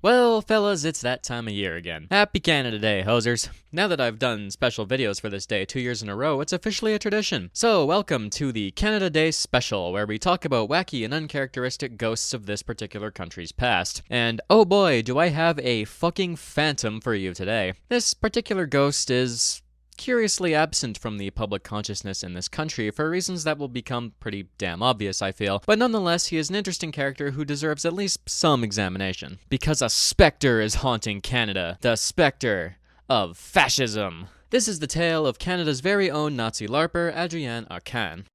Well, fellas, it's that time of year again. Happy Canada Day, hosers. Now that I've done special videos for this day 2 years in a row, it's officially a tradition. So, welcome to the Canada Day special, where we talk about wacky and uncharacteristic ghosts of this particular country's past. And oh boy, do I have a fucking phantom for you today. This particular ghost is curiously absent from the public consciousness in this country for reasons that will become pretty damn obvious, I feel. But nonetheless, he is an interesting character who deserves at least some examination. Because a spectre is haunting Canada. The spectre of fascism. This is the tale of Canada's very own Nazi LARPer, Adrien Arcand.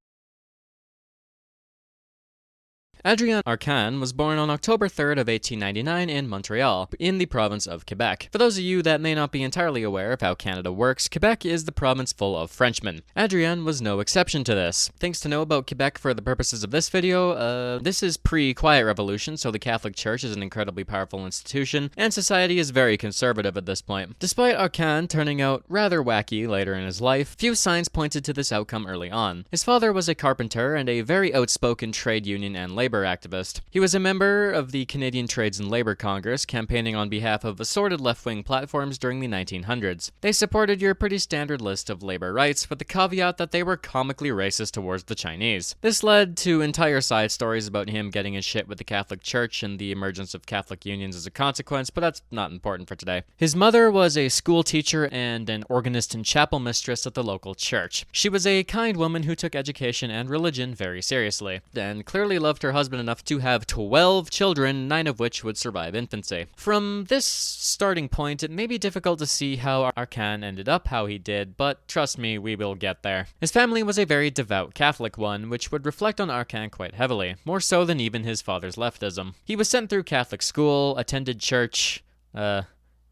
Adrien Arcand was born on October 3rd of 1899 in Montreal, in the province of Quebec. For those of you that may not be entirely aware of how Canada works, Quebec is the province full of Frenchmen. Adrien was no exception to this. Things to know about Quebec for the purposes of this video, this is pre-Quiet Revolution, so the Catholic Church is an incredibly powerful institution, and society is very conservative at this point. Despite Arcand turning out rather wacky later in his life, few signs pointed to this outcome early on. His father was a carpenter and a very outspoken trade union and labor activist. He was a member of the Canadian Trades and Labor Congress, campaigning on behalf of assorted left-wing platforms during the 1900s. They supported your pretty standard list of labor rights, with the caveat that they were comically racist towards the Chinese. This led to entire side stories about him getting his shit with the Catholic Church and the emergence of Catholic unions as a consequence, but that's not important for today. His mother was a school teacher and an organist and chapel mistress at the local church. She was a kind woman who took education and religion very seriously, and clearly loved her husband enough to have 12 children, 9 of which would survive infancy. From this starting point, it may be difficult to see how Arcand ended up how he did, but trust me, we will get there. His family was a very devout Catholic one, which would reflect on Arcand quite heavily, more so than even his father's leftism. He was sent through Catholic school, attended church,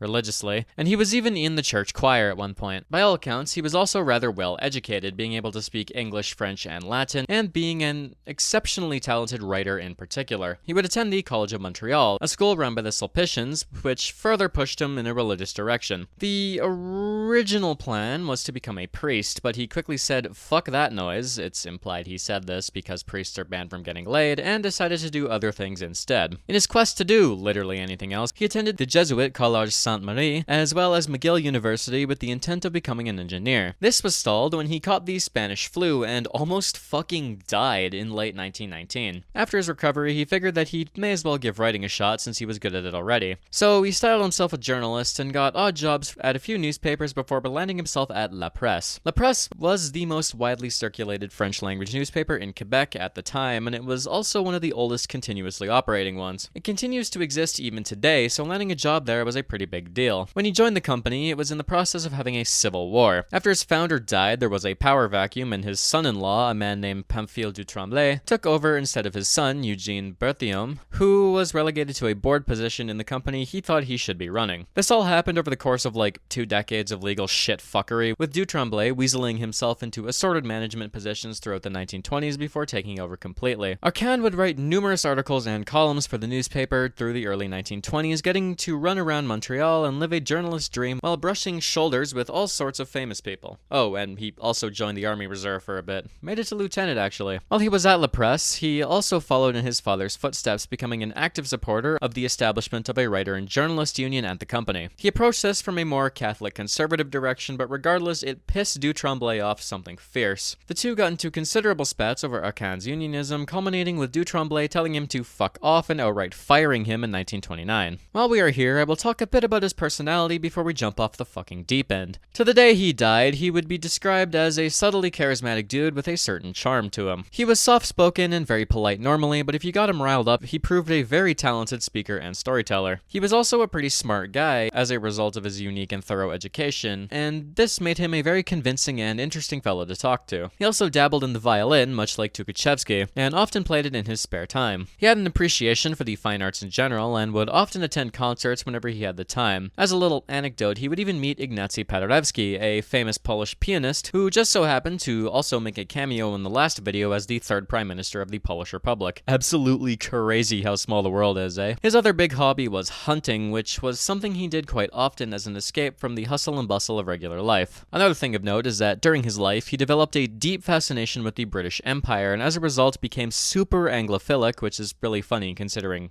religiously, and he was even in the church choir at one point. By all accounts, he was also rather well educated, being able to speak English, French, and Latin, and being an exceptionally talented writer in particular. He would attend the College of Montreal, a school run by the Sulpicians, which further pushed him in a religious direction. The original plan was to become a priest, but he quickly said, "Fuck that noise," it's implied he said this because priests are banned from getting laid, and decided to do other things instead. In his quest to do literally anything else, he attended the Jesuit College Sainte-Marie, as well as McGill University with the intent of becoming an engineer. This was stalled when he caught the Spanish flu and almost fucking died in late 1919. After his recovery, he figured that he may as well give writing a shot since he was good at it already. So he styled himself a journalist and got odd jobs at a few newspapers before landing himself at La Presse. La Presse was the most widely circulated French-language newspaper in Quebec at the time, and it was also one of the oldest continuously operating ones. It continues to exist even today, so landing a job there was a pretty big deal. When he joined the company, it was in the process of having a civil war. After his founder died, there was a power vacuum, and his son-in-law, a man named Pamphile du Tremblay, took over instead of his son, Eugene Berthiaume, who was relegated to a board position in the company he thought he should be running. This all happened over the course of like 2 decades of legal shit fuckery, with du Tremblay weaseling himself into assorted management positions throughout the 1920s before taking over completely. Arcand would write numerous articles and columns for the newspaper through the early 1920s, getting to run around Montreal and live a journalist's dream while brushing shoulders with all sorts of famous people. Oh, and he also joined the Army Reserve for a bit. Made it to lieutenant, actually. While he was at La Presse, he also followed in his father's footsteps, becoming an active supporter of the establishment of a writer and journalist union at the company. He approached this from a more Catholic conservative direction, but regardless, it pissed du Tremblay off something fierce. The two got into considerable spats over Arcand's unionism, culminating with du Tremblay telling him to fuck off and outright firing him in 1929. While we are here, I will talk a bit about his personality before we jump off the fucking deep end. To the day he died, he would be described as a subtly charismatic dude with a certain charm to him. He was soft-spoken and very polite normally, but if you got him riled up, he proved a very talented speaker and storyteller. He was also a pretty smart guy as a result of his unique and thorough education, and this made him a very convincing and interesting fellow to talk to. He also dabbled in the violin, much like Tukhachevsky, and often played it in his spare time. He had an appreciation for the fine arts in general, and would often attend concerts whenever he had the time. As a little anecdote, he would even meet Ignacy Paderewski, a famous Polish pianist who just so happened to also make a cameo in the last video as the 3rd Prime Minister of the Polish Republic. Absolutely crazy how small the world is, eh? His other big hobby was hunting, which was something he did quite often as an escape from the hustle and bustle of regular life. Another thing of note is that during his life, he developed a deep fascination with the British Empire, and as a result became super Anglophilic, which is really funny considering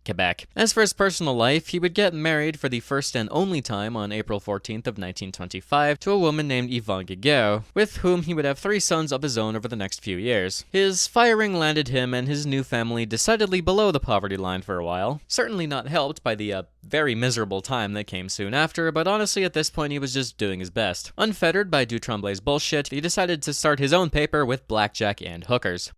Quebec. As for his personal life, he would get married for the first and only time on April 14th of 1925 to a woman named Yvonne Guiguer, with whom he would have 3 sons of his own over the next few years. His firing landed him and his new family decidedly below the poverty line for a while, certainly not helped by the very miserable time that came soon after, but honestly at this point he was just doing his best. Unfettered by du Tremblay's bullshit, he decided to start his own paper with blackjack and hookers.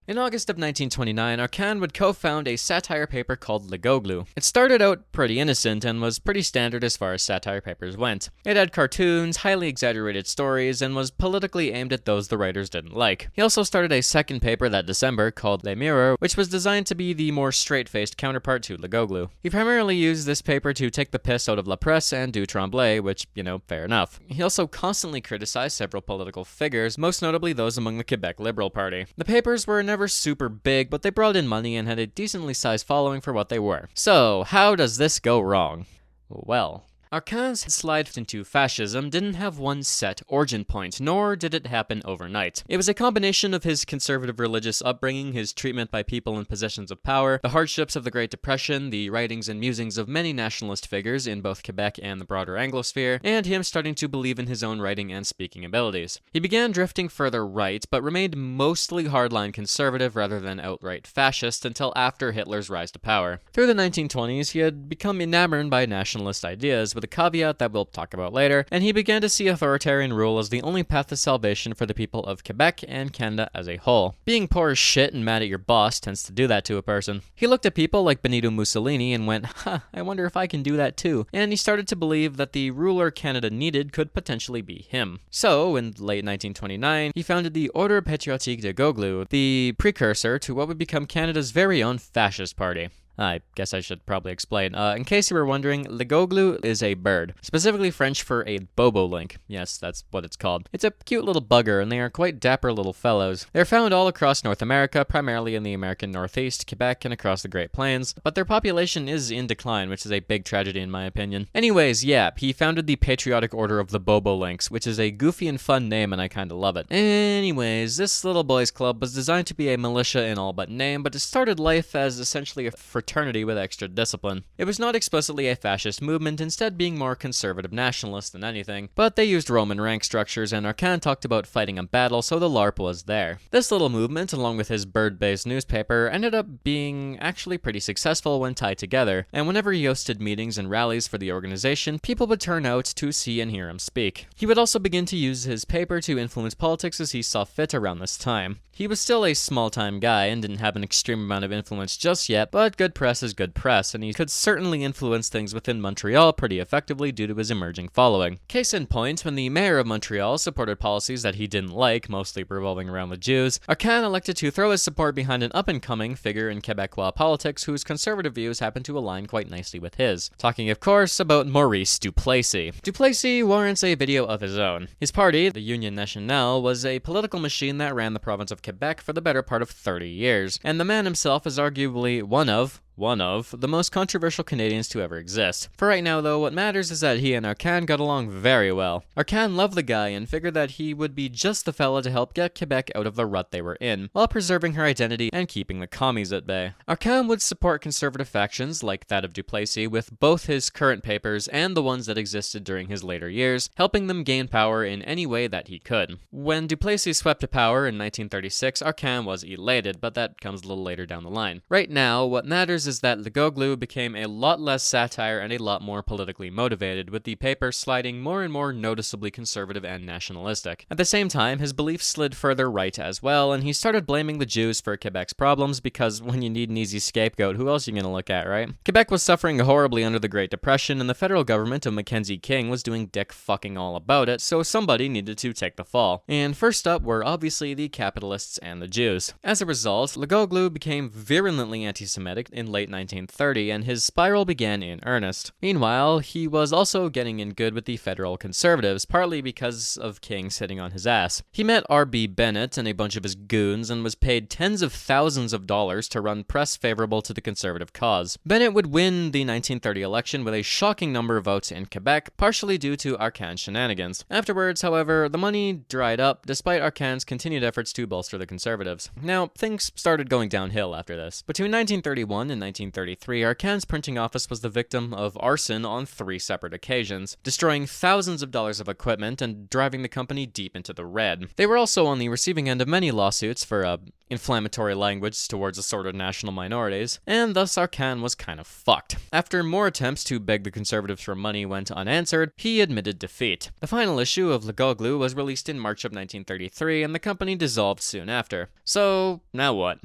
In August of 1929, Arcand would co-found a satire paper called Le Goglu. It started out pretty innocent and was pretty standard as far as satire papers went. It had cartoons, highly exaggerated stories, and was politically aimed at those the writers didn't like. He also started a second paper that December called Le Mirror, which was designed to be the more straight-faced counterpart to Le Goglu. He primarily used this paper to take the piss out of La Presse and du Tremblay, which, fair enough. He also constantly criticized several political figures, most notably those among the Quebec Liberal Party. The papers were never super big, but they brought in money and had a decently sized following for what they were. So, how does this go wrong? Well, Arcand's slide into fascism didn't have one set origin point, nor did it happen overnight. It was a combination of his conservative religious upbringing, his treatment by people in positions of power, the hardships of the Great Depression, the writings and musings of many nationalist figures in both Quebec and the broader Anglosphere, and him starting to believe in his own writing and speaking abilities. He began drifting further right, but remained mostly hardline conservative rather than outright fascist until after Hitler's rise to power. Through the 1920s, he had become enamored by nationalist ideas, with a caveat that we'll talk about later, and he began to see authoritarian rule as the only path to salvation for the people of Quebec and Canada as a whole. Being poor as shit and mad at your boss tends to do that to a person. He looked at people like Benito Mussolini and went, I wonder if I can do that too, and he started to believe that the ruler Canada needed could potentially be him. So, in late 1929, he founded the Ordre Patriotique de Goglu, the precursor to what would become Canada's very own fascist party. I guess I should probably explain. In case you were wondering, Le Goglu is a bird, specifically French for a bobolink. Yes, that's what it's called. It's a cute little bugger, and they are quite dapper little fellows. They're found all across North America, primarily in the American Northeast, Quebec, and across the Great Plains, but their population is in decline, which is a big tragedy in my opinion. Anyways, yeah, he founded the Patriotic Order of the Bobolinks, which is a goofy and fun name, and I kinda love it. Anyways, this little boys club was designed to be a militia in all but name, but it started life as essentially a fraternity with extra discipline. It was not explicitly a fascist movement, instead being more conservative nationalist than anything, but they used Roman rank structures, and Arcand talked about fighting a battle, so the LARP was there. This little movement, along with his bird-based newspaper, ended up being actually pretty successful when tied together, and whenever he hosted meetings and rallies for the organization, people would turn out to see and hear him speak. He would also begin to use his paper to influence politics as he saw fit around this time. He was still a small-time guy and didn't have an extreme amount of influence just yet, but good press is good press, and he could certainly influence things within Montreal pretty effectively due to his emerging following. Case in point, when the mayor of Montreal supported policies that he didn't like, mostly revolving around the Jews, Arcand elected to throw his support behind an up-and-coming figure in Quebecois politics whose conservative views happened to align quite nicely with his. Talking, of course, about Maurice Duplessis. Duplessis warrants a video of his own. His party, the Union Nationale, was a political machine that ran the province of Quebec for the better part of 30 years, and the man himself is arguably one of the most controversial Canadians to ever exist. For right now, though, what matters is that he and Arcand got along very well. Arcand loved the guy and figured that he would be just the fella to help get Quebec out of the rut they were in, while preserving her identity and keeping the commies at bay. Arcand would support conservative factions, like that of Duplessis, with both his current papers and the ones that existed during his later years, helping them gain power in any way that he could. When Duplessis swept to power in 1936, Arcand was elated, but that comes a little later down the line. Right now, what matters is that Le Goglu became a lot less satire and a lot more politically motivated, with the paper sliding more and more noticeably conservative and nationalistic. At the same time, his beliefs slid further right as well, and he started blaming the Jews for Quebec's problems, because when you need an easy scapegoat, who else are you gonna look at, right? Quebec was suffering horribly under the Great Depression, and the federal government of Mackenzie King was doing dick fucking all about it, so somebody needed to take the fall. And first up were obviously the capitalists and the Jews. As a result, Le Goglu became virulently anti-Semitic in late 1930, and his spiral began in earnest. Meanwhile, he was also getting in good with the federal conservatives, partly because of King sitting on his ass. He met R.B. Bennett and a bunch of his goons and was paid tens of thousands of dollars to run press favorable to the conservative cause. Bennett would win the 1930 election with a shocking number of votes in Quebec, partially due to Arcand's shenanigans. Afterwards, however, the money dried up, despite Arcand's continued efforts to bolster the conservatives. Now, things started going downhill after this. Between 1931 and 1933, Arcand's printing office was the victim of arson on 3 separate occasions, destroying thousands of dollars of equipment and driving the company deep into the red. They were also on the receiving end of many lawsuits for inflammatory language towards assorted national minorities, and thus Arcand was kind of fucked. After more attempts to beg the conservatives for money went unanswered, he admitted defeat. The final issue of Le Goglu was released in March of 1933, and the company dissolved soon after. So, now what?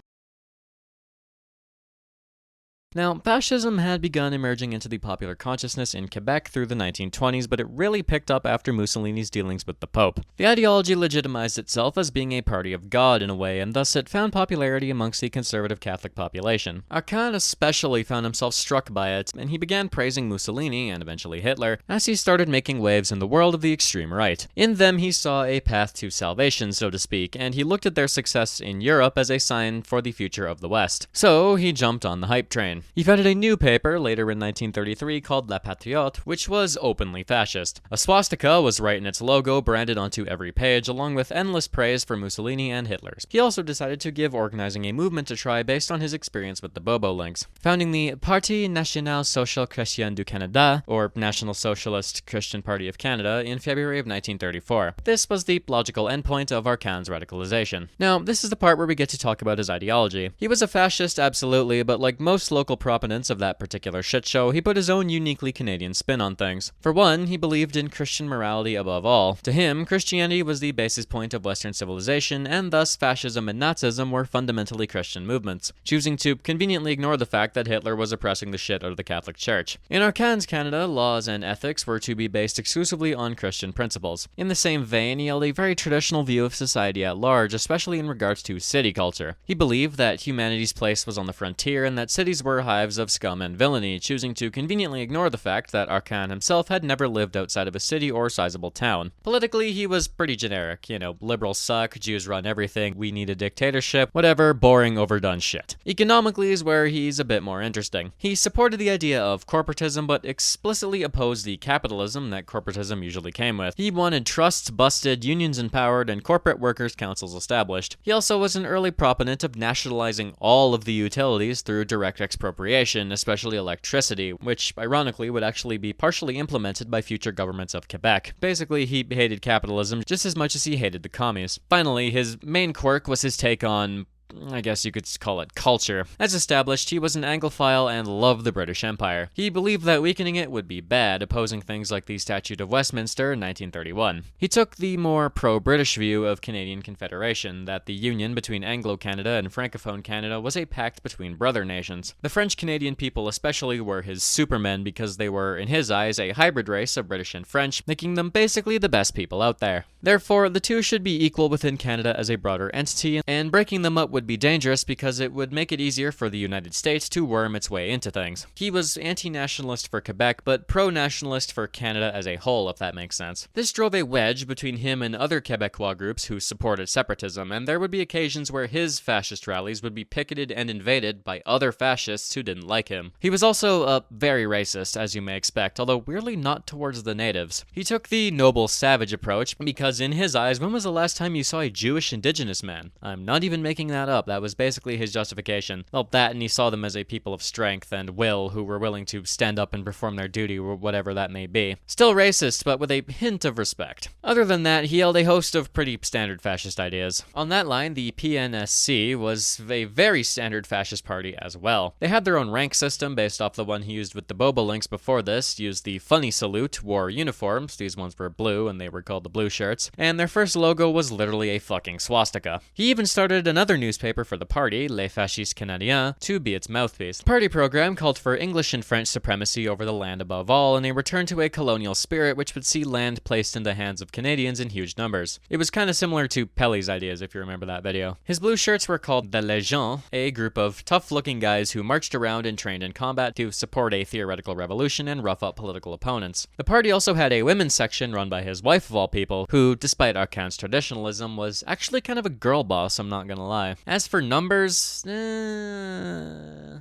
Now, fascism had begun emerging into the popular consciousness in Quebec through the 1920s, but it really picked up after Mussolini's dealings with the Pope. The ideology legitimized itself as being a party of God in a way, and thus it found popularity amongst the conservative Catholic population. Arcand especially found himself struck by it, and he began praising Mussolini, and eventually Hitler, as he started making waves in the world of the extreme right. In them, he saw a path to salvation, so to speak, and he looked at their success in Europe as a sign for the future of the West. So, he jumped on the hype train. He founded a new paper later in 1933 called La Patriote, which was openly fascist. A swastika was right in its logo, branded onto every page, along with endless praise for Mussolini and Hitler's. He also decided to give organizing a movement a try based on his experience with the Bobo links, founding the Parti National Social Chrétien du Canada, or National Socialist Christian Party of Canada, in February of 1934. This was the logical endpoint of Arcand's radicalization. Now, this is the part where we get to talk about his ideology. He was a fascist, absolutely, but like most local proponents of that particular shitshow, he put his own uniquely Canadian spin on things. For one, he believed in Christian morality above all. To him, Christianity was the basis point of Western civilization, and thus fascism and Nazism were fundamentally Christian movements, choosing to conveniently ignore the fact that Hitler was oppressing the shit out of the Catholic Church. In Arcand's Canada, laws and ethics were to be based exclusively on Christian principles. In the same vein, he held a very traditional view of society at large, especially in regards to city culture. He believed that humanity's place was on the frontier and that cities were hives of scum and villainy, choosing to conveniently ignore the fact that Arcand himself had never lived outside of a city or sizable town. Politically, he was pretty generic. Liberals suck, Jews run everything, we need a dictatorship, whatever, boring, overdone shit. Economically is where he's a bit more interesting. He supported the idea of corporatism, but explicitly opposed the capitalism that corporatism usually came with. He wanted trusts busted, unions empowered, and corporate workers' councils established. He also was an early proponent of nationalizing all of the utilities through direct expropriation, especially electricity, which ironically would actually be partially implemented by future governments of Quebec. Basically, he hated capitalism just as much as he hated the commies. Finally, his main quirk was his take on, I guess you could call it culture. As established, he was an Anglophile and loved the British Empire. He believed that weakening it would be bad, opposing things like the Statute of Westminster in 1931. He took the more pro-British view of Canadian Confederation, that the union between Anglo-Canada and Francophone Canada was a pact between brother nations. The French-Canadian people especially were his supermen because they were, in his eyes, a hybrid race of British and French, making them basically the best people out there. Therefore, the two should be equal within Canada as a broader entity, and breaking them up would be dangerous because it would make it easier for the United States to worm its way into things. He was anti-nationalist for Quebec, but pro-nationalist for Canada as a whole, if that makes sense. This drove a wedge between him and other Quebecois groups who supported separatism, and there would be occasions where his fascist rallies would be picketed and invaded by other fascists who didn't like him. He was also very racist, as you may expect, although weirdly not towards the natives. He took the noble savage approach because in his eyes, when was the last time you saw a Jewish indigenous man? I'm not even making that up. That was basically his justification. Well, that, and he saw them as a people of strength and will who were willing to stand up and perform their duty, or whatever that may be. Still racist, but with a hint of respect. Other than that, he held a host of pretty standard fascist ideas. On that line, the PNSC was a very standard fascist party as well. They had their own rank system based off the one he used with the Bobolinks before this, used the funny salute, wore uniforms, these ones were blue and they were called the blue shirts, and their first logo was literally a fucking swastika. He even started another newspaper newspaper for the party, Les Fascistes Canadiens, to be its mouthpiece. The party program called for English and French supremacy over the land above all, and a return to a colonial spirit which would see land placed in the hands of Canadians in huge numbers. It was kind of similar to Pelly's ideas, if you remember that video. His blue shirts were called the Légion, a group of tough-looking guys who marched around and trained in combat to support a theoretical revolution and rough up political opponents. The party also had a women's section run by his wife of all people, who, despite Arcand's traditionalism, was actually kind of a girl boss, I'm not gonna lie. As for numbers,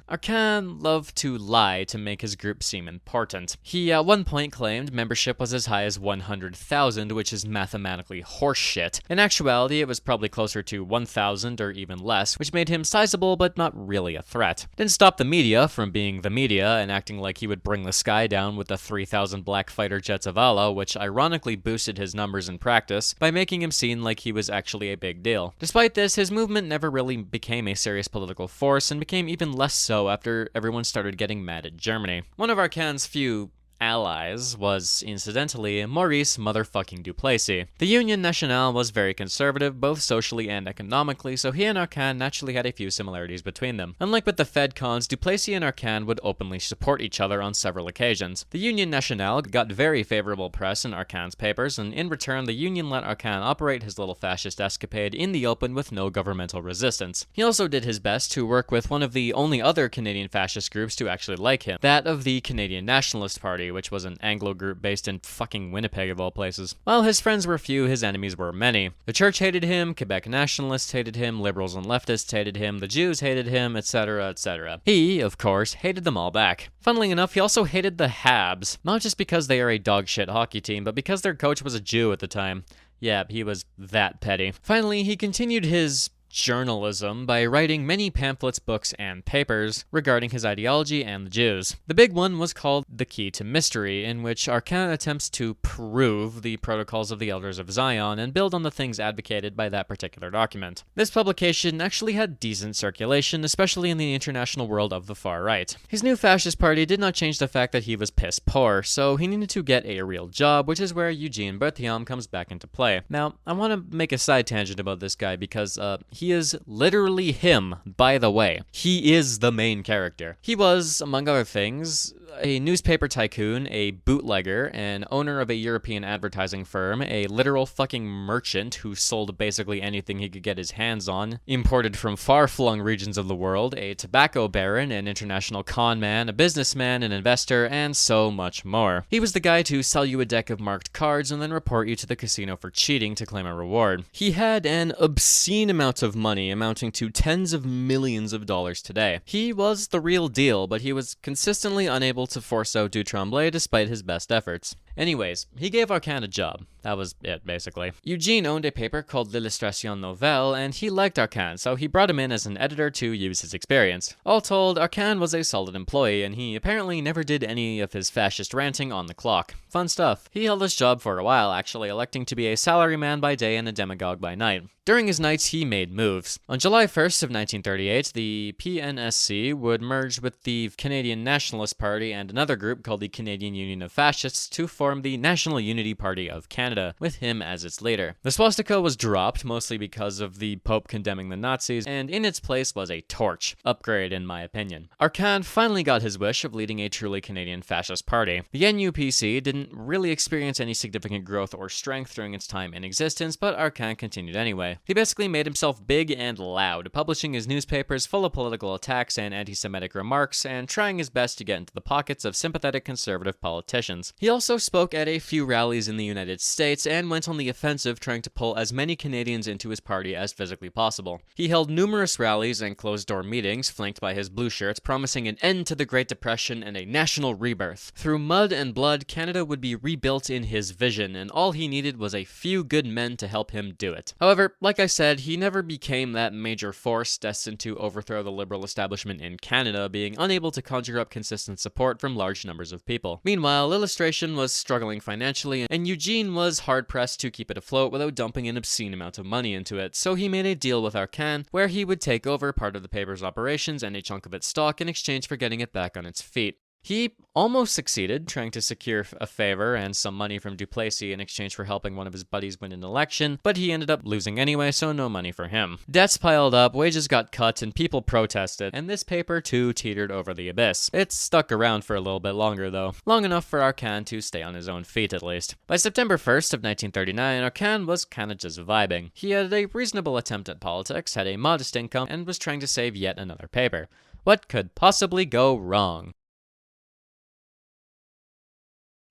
Arcand loved to lie to make his group seem important. He at one point claimed membership was as high as 100,000, which is mathematically horseshit. In actuality, it was probably closer to 1,000 or even less, which made him sizable but not really a threat. Didn't stop the media from being the media and acting like he would bring the sky down with the 3,000 black fighter jets of Allah, which ironically boosted his numbers in practice by making him seem like he was actually a big deal. Despite this, his movement never really became a serious political force and became even less so after everyone started getting mad at Germany. One of Arcand's few allies was, incidentally, Maurice motherfucking Duplessis. The Union Nationale was very conservative, both socially and economically, so he and Arcand naturally had a few similarities between them. Unlike with the Fed cons, Duplessis and Arcand would openly support each other on several occasions. The Union Nationale got very favorable press in Arcand's papers, and in return, the Union let Arcand operate his little fascist escapade in the open with no governmental resistance. He also did his best to work with one of the only other Canadian fascist groups to actually like him, that of the Canadian Nationalist Party, which was an Anglo group based in fucking Winnipeg of all places. While his friends were few, his enemies were many. The church hated him, Quebec nationalists hated him, liberals and leftists hated him, the Jews hated him, etc., etc. He, of course, hated them all back. Funnily enough, he also hated the Habs, not just because they are a dogshit hockey team, but because their coach was a Jew at the time. Yeah, he was that petty. Finally, he continued his journalism by writing many pamphlets, books, and papers regarding his ideology and the Jews. The big one was called The Key to Mystery, in which Arcand attempts to prove the protocols of the Elders of Zion and build on the things advocated by that particular document. This publication actually had decent circulation, especially in the international world of the far right. His new fascist party did not change the fact that he was piss poor, so he needed to get a real job, which is where Eugene Berthiaume comes back into play. Now, I want to make a side tangent about this guy because, he is literally him, by the way. He is the main character. He was, among other things, a newspaper tycoon, a bootlegger, an owner of a European advertising firm, a literal fucking merchant who sold basically anything he could get his hands on, imported from far-flung regions of the world, a tobacco baron, an international con man, a businessman, an investor, and so much more. He was the guy to sell you a deck of marked cards and then report you to the casino for cheating to claim a reward. He had an obscene amount of money, amounting to tens of millions of dollars today. He was the real deal, but he was consistently unable to force out du Tremblay despite his best efforts. Anyways, he gave Arcand a job. That was it, basically. Eugene owned a paper called L'Illustration Nouvelle, and he liked Arcand, so he brought him in as an editor to use his experience. All told, Arcand was a solid employee, and he apparently never did any of his fascist ranting on the clock. Fun stuff. He held this job for a while, actually, electing to be a salaryman by day and a demagogue by night. During his nights, he made moves. On July 1st of 1938, the PNSC would merge with the Canadian Nationalist Party and another group called the Canadian Union of Fascists to form the National Unity Party of Canada, with him as its leader. The swastika was dropped, mostly because of the Pope condemning the Nazis, and in its place was a torch. Upgrade, in my opinion. Arcand finally got his wish of leading a truly Canadian fascist party. The NUPC didn't really experience any significant growth or strength during its time in existence, but Arcand continued anyway. He basically made himself big and loud, publishing his newspapers full of political attacks and anti-Semitic remarks, and trying his best to get into the pockets of sympathetic conservative politicians. He also spoke at a few rallies in the United States and went on the offensive, trying to pull as many Canadians into his party as physically possible. He held numerous rallies and closed-door meetings, flanked by his blue shirts, promising an end to the Great Depression and a national rebirth. Through mud and blood, Canada would be rebuilt in his vision, and all he needed was a few good men to help him do it. However, like I said, he never became that major force destined to overthrow the liberal establishment in Canada, being unable to conjure up consistent support from large numbers of people. Meanwhile, Illustration was struggling financially, and Eugene was hard-pressed to keep it afloat without dumping an obscene amount of money into it, so he made a deal with Arcand where he would take over part of the paper's operations and a chunk of its stock in exchange for getting it back on its feet. He almost succeeded, trying to secure a favor and some money from Duplessis in exchange for helping one of his buddies win an election, but he ended up losing anyway, so no money for him. Debts piled up, wages got cut, and people protested, and this paper too teetered over the abyss. It stuck around for a little bit longer though, long enough for Arcand to stay on his own feet at least. By September 1st of 1939, Arcand was kinda just vibing. He had a reasonable attempt at politics, had a modest income, and was trying to save yet another paper. What could possibly go wrong?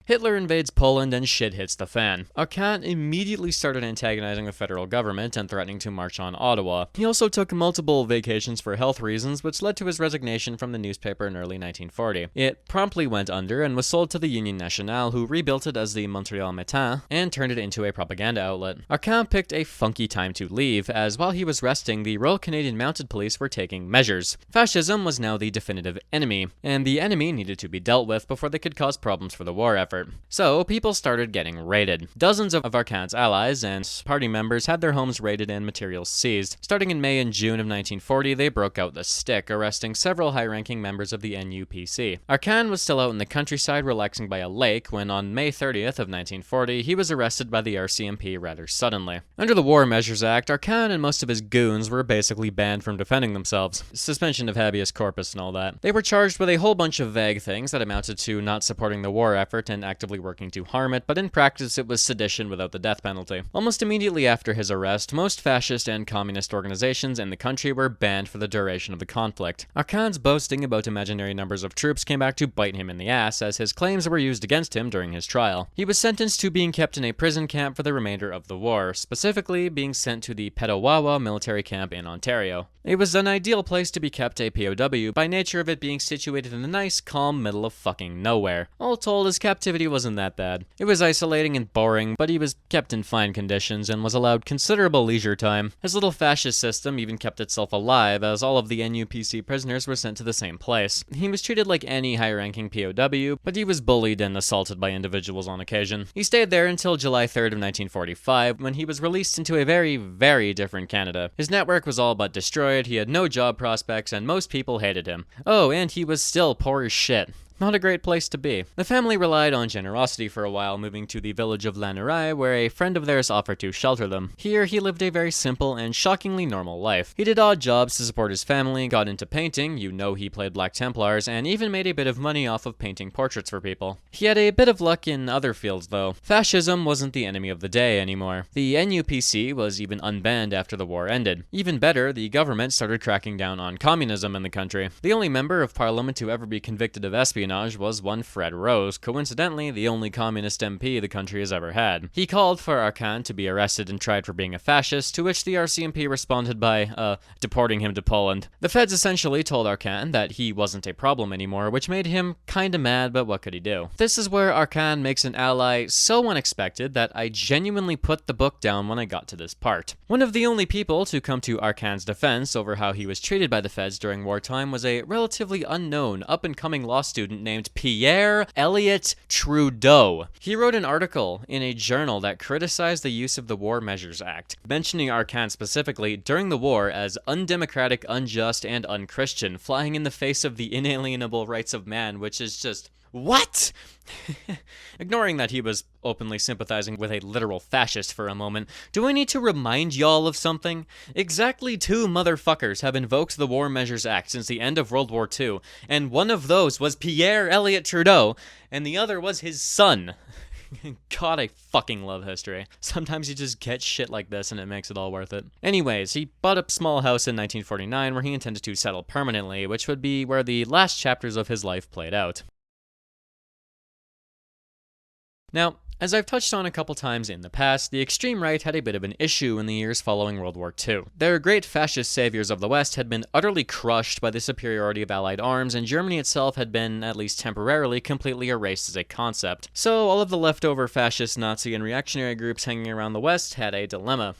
Hitler invades Poland and shit hits the fan. Arcand immediately started antagonizing the federal government and threatening to march on Ottawa. He also took multiple vacations for health reasons, which led to his resignation from the newspaper in early 1940. It promptly went under and was sold to the Union Nationale, who rebuilt it as the Montreal Matin and turned it into a propaganda outlet. Arcand picked a funky time to leave, as while he was resting, the Royal Canadian Mounted Police were taking measures. Fascism was now the definitive enemy, and the enemy needed to be dealt with before they could cause problems for the war effort. So, people started getting raided. Dozens of Arcand's allies and party members had their homes raided and materials seized. Starting in May and June of 1940, they broke out the stick, arresting several high-ranking members of the NUPC. Arcand was still out in the countryside relaxing by a lake when, on May 30th of 1940, he was arrested by the RCMP rather suddenly. Under the War Measures Act, Arcand and most of his goons were basically banned from defending themselves. Suspension of habeas corpus and all that. They were charged with a whole bunch of vague things that amounted to not supporting the war effort and actively working to harm it, but in practice it was sedition without the death penalty. Almost immediately after his arrest, most fascist and communist organizations in the country were banned for the duration of the conflict. Arcand's boasting about imaginary numbers of troops came back to bite him in the ass, as his claims were used against him during his trial. He was sentenced to being kept in a prison camp for the remainder of the war, specifically being sent to the Petawawa military camp in Ontario. It was an ideal place to be kept a POW by nature of it being situated in the nice, calm middle of fucking nowhere. All told, his captivity wasn't that bad. It was isolating and boring, but he was kept in fine conditions and was allowed considerable leisure time. His little fascist system even kept itself alive, as all of the NUPC prisoners were sent to the same place. He was treated like any high-ranking POW, but he was bullied and assaulted by individuals on occasion. He stayed there until July 3rd of 1945, when he was released into a very, very different Canada. His network was all but destroyed, he had no job prospects, and most people hated him. Oh, and he was still poor as shit. Not a great place to be. The family relied on generosity for a while, moving to the village of Lanneray, where a friend of theirs offered to shelter them. Here, he lived a very simple and shockingly normal life. He did odd jobs to support his family, got into painting, you know he played Black Templars, and even made a bit of money off of painting portraits for people. He had a bit of luck in other fields, though. Fascism wasn't the enemy of the day anymore. The NUPC was even unbanned after the war ended. Even better, the government started cracking down on communism in the country. The only member of parliament to ever be convicted of espionage was one Fred Rose, coincidentally the only communist MP the country has ever had. He called for Arcand to be arrested and tried for being a fascist, to which the RCMP responded by, deporting him to Poland. The feds essentially told Arcand that he wasn't a problem anymore, which made him kinda mad, but what could he do? This is where Arcand makes an ally so unexpected that I genuinely put the book down when I got to this part. One of the only people to come to Arcand's defense over how he was treated by the feds during wartime was a relatively unknown, up-and-coming law student named Pierre Elliott Trudeau. He wrote an article in a journal that criticized the use of the War Measures Act, mentioning Arcand specifically during the war as undemocratic, unjust, and unchristian, flying in the face of the inalienable rights of man, which is just... what? Ignoring that he was openly sympathizing with a literal fascist for a moment, do I need to remind y'all of something? Exactly 2 motherfuckers have invoked the War Measures Act since the end of World War II, and one of those was Pierre Elliott Trudeau, and the other was his son. God, I fucking love history. Sometimes you just get shit like this and it makes it all worth it. Anyways, he bought a small house in 1949 where he intended to settle permanently, which would be where the last chapters of his life played out. Now, as I've touched on a couple times in the past, the extreme right had a bit of an issue in the years following World War II. Their great fascist saviors of the West had been utterly crushed by the superiority of Allied arms, and Germany itself had been, at least temporarily, completely erased as a concept. So all of the leftover fascist, Nazi, and reactionary groups hanging around the West had a dilemma.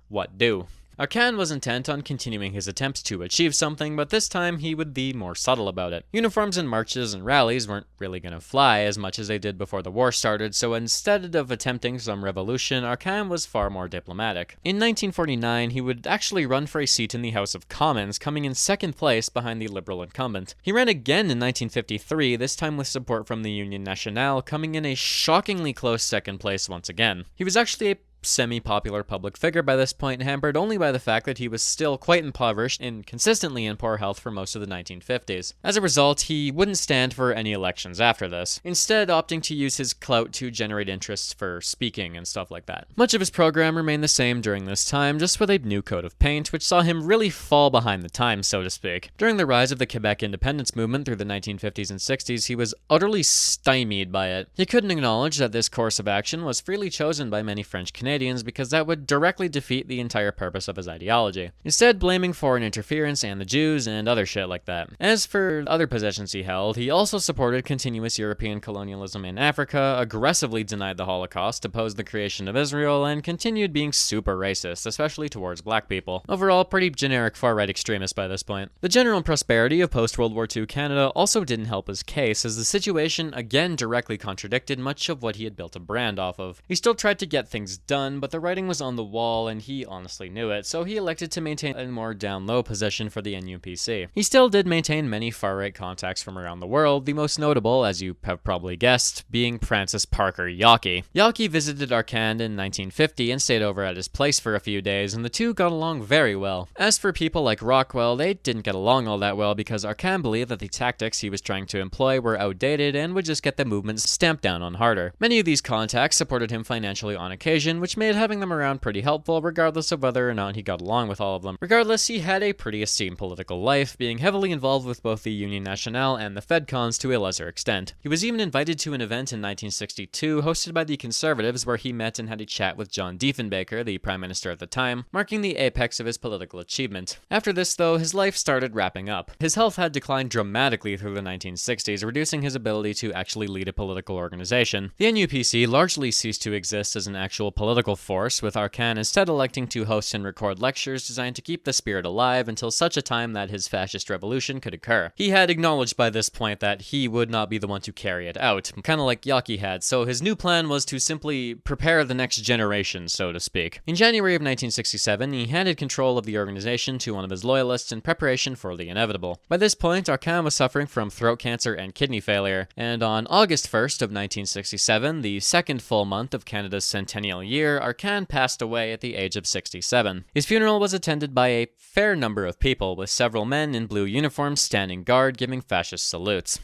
What do? Arcand was intent on continuing his attempts to achieve something, but this time he would be more subtle about it. Uniforms and marches and rallies weren't really gonna fly as much as they did before the war started, so instead of attempting some revolution, Arcand was far more diplomatic. In 1949, he would actually run for a seat in the House of Commons, coming in second place behind the Liberal incumbent. He ran again in 1953, this time with support from the Union Nationale, coming in a shockingly close second place once again. He was actually a semi-popular public figure by this point, hampered only by the fact that he was still quite impoverished and consistently in poor health for most of the 1950s. As a result, he wouldn't stand for any elections after this, instead opting to use his clout to generate interests for speaking and stuff like that. Much of his program remained the same during this time, just with a new coat of paint, which saw him really fall behind the times, so to speak. During the rise of the Quebec independence movement through the 1950s and 60s, he was utterly stymied by it. He couldn't acknowledge that this course of action was freely chosen by many French Canadians, because that would directly defeat the entire purpose of his ideology, instead blaming foreign interference and the Jews and other shit like that. As for other possessions he held, he also supported continuous European colonialism in Africa, aggressively denied the Holocaust, opposed the creation of Israel, and continued being super racist, especially towards black people. Overall, pretty generic far-right extremist by this point. The general prosperity of post-World War II Canada also didn't help his case, as the situation again directly contradicted much of what he had built a brand off of. He still tried to get things done, but the writing was on the wall and he honestly knew it, so he elected to maintain a more down-low position for the NUPC. He still did maintain many far-right contacts from around the world, the most notable, as you have probably guessed, being Francis Parker Yockey. Yockey visited Arcand in 1950 and stayed over at his place for a few days, and the two got along very well. As for people like Rockwell, they didn't get along all that well because Arcand believed that the tactics he was trying to employ were outdated and would just get the movement stamped down on harder. Many of these contacts supported him financially on occasion, which made having them around pretty helpful, regardless of whether or not he got along with all of them. Regardless, he had a pretty esteemed political life, being heavily involved with both the Union Nationale and the FedCons to a lesser extent. He was even invited to an event in 1962, hosted by the Conservatives, where he met and had a chat with John Diefenbaker, the Prime Minister at the time, marking the apex of his political achievement. After this, though, his life started wrapping up. His health had declined dramatically through the 1960s, reducing his ability to actually lead a political organization. The NUPC largely ceased to exist as an actual political force, with Arcand instead electing to host and record lectures designed to keep the spirit alive until such a time that his fascist revolution could occur. He had acknowledged by this point that he would not be the one to carry it out, kind of like Yockey had, so his new plan was to simply prepare the next generation, so to speak. In January of 1967, he handed control of the organization to one of his loyalists in preparation for the inevitable. By this point, Arcand was suffering from throat cancer and kidney failure, and on August 1st of 1967, the second full month of Canada's centennial year, Arcand passed away at the age of 67. His funeral was attended by a fair number of people, with several men in blue uniforms standing guard giving fascist salutes.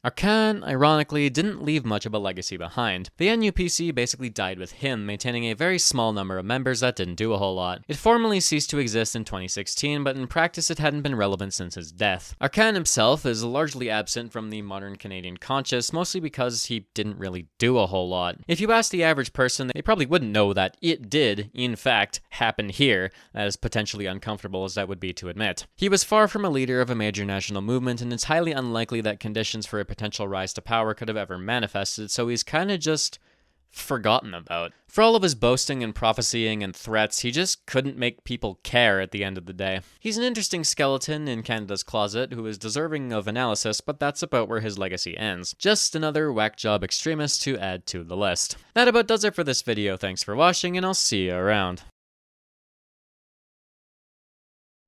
Arcand, ironically, didn't leave much of a legacy behind. The NUPC basically died with him, maintaining a very small number of members that didn't do a whole lot. It formally ceased to exist in 2016, but in practice it hadn't been relevant since his death. Arcand himself is largely absent from the modern Canadian conscious, mostly because he didn't really do a whole lot. If you ask the average person, they probably wouldn't know that it did, in fact, happen here, as potentially uncomfortable as that would be to admit. He was far from a leader of a major national movement, and it's highly unlikely that conditions for a potential rise to power could have ever manifested, so he's kind of just forgotten about. For all of his boasting and prophesying and threats, he just couldn't make people care at the end of the day. He's an interesting skeleton in Canada's closet who is deserving of analysis, but that's about where his legacy ends. Just another whack job extremist to add to the list. That about does it for this video. Thanks for watching, and I'll see you around.